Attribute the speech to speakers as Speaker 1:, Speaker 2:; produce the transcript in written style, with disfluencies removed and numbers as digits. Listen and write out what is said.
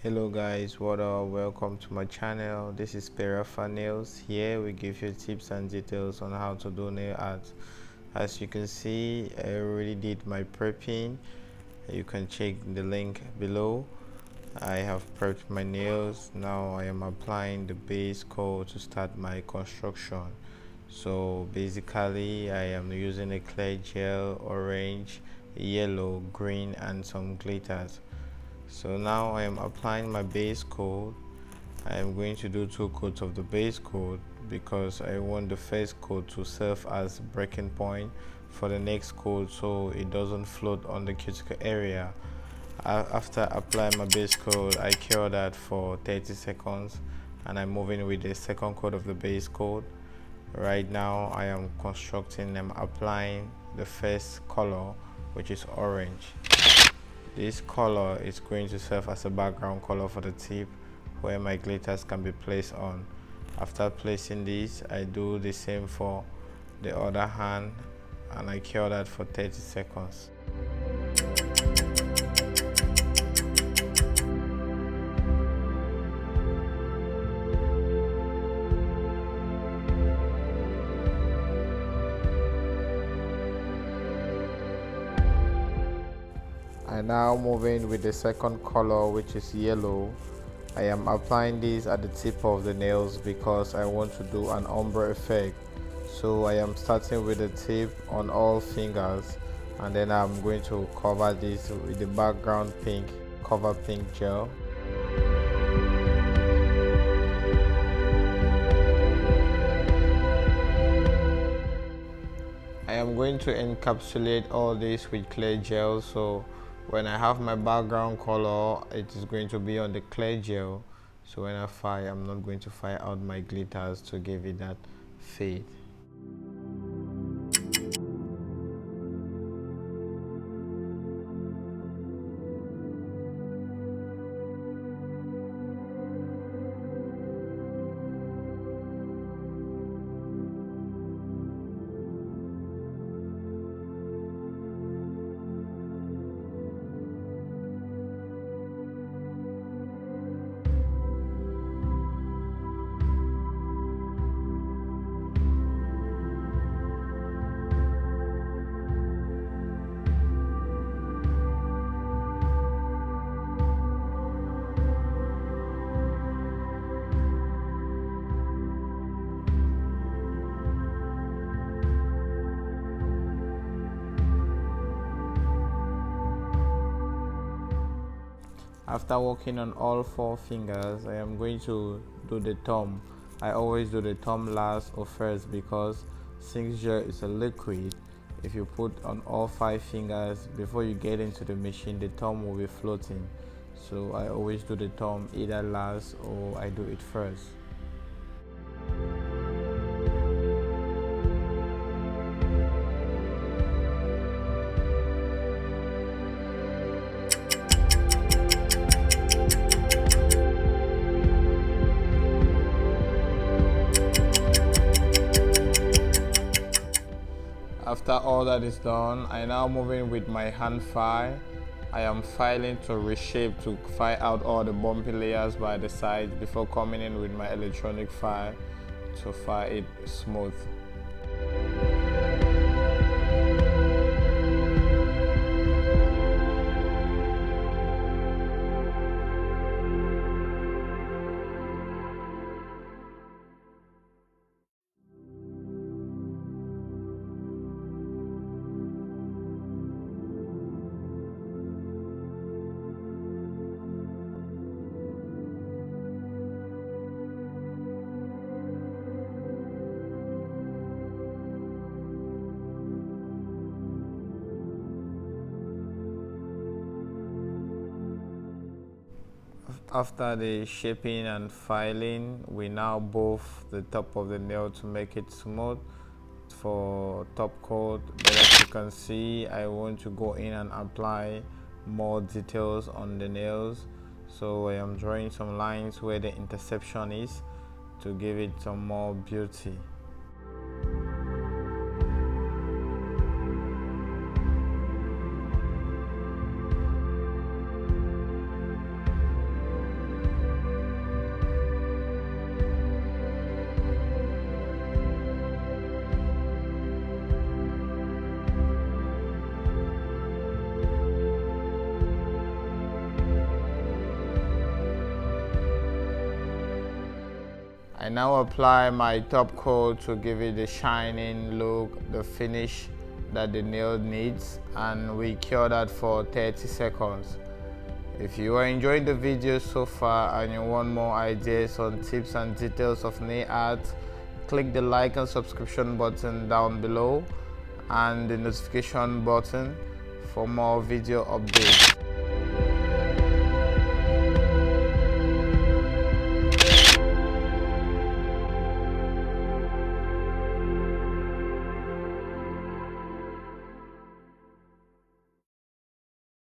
Speaker 1: Hello guys, what up? Welcome to my channel. This is Perafa Nails. Here we give you tips and details on how to do nail art. As you can see, I already did my prepping. You can check the link below. I have prepped my nails. Now I am applying the base coat to start my construction. So basically I am using a clear gel, orange, yellow, green and some glitters. So now I am applying my base coat. I am going to do 2 coats of the base coat because I want the first coat to serve as breaking point for the next coat so it doesn't float on the cuticle area. After applying my base coat, I cure that for 30 seconds and I'm moving with the second coat of the base coat. Right now I am constructing and applying the first color, which is orange. This color is going to serve as a background color for the tip where my glitters can be placed on. After placing this, I do the same for the other hand and I cure that for 30 seconds. I now move in with the second color, which is yellow. I am applying this at the tip of the nails because I want to do an ombre effect. So I am starting with the tip on all fingers and then I'm going to cover this with the background pink, cover pink gel. I am going to encapsulate all this with clear gel, so when I have my background color, it is going to be on the clear gel. So when I fire, I'm not going to fire out my glitters to give it that fade. After working on all 4 fingers, I am going to do the thumb. I always do the thumb last or first because since gel is a liquid, if you put on all 5 fingers before you get into the machine, the thumb will be floating. So I always do the thumb either last or I do it first. After all that is done, I now move in with my hand file. I am filing to reshape to file out all the bumpy layers by the sides before coming in with my electronic file to file it smooth. After the shaping and filing, we now buff the top of the nail to make it smooth for top coat. But as you can see, I want to go in and apply more details on the nails, so I am drawing some lines where the intersection is to give it some more beauty. I now apply my top coat to give it the shining look, the finish that the nail needs, and we cure that for 30 seconds. If you are enjoying the video so far and you want more ideas on tips and details of nail art, click the like and subscription button down below and the notification button for more video updates.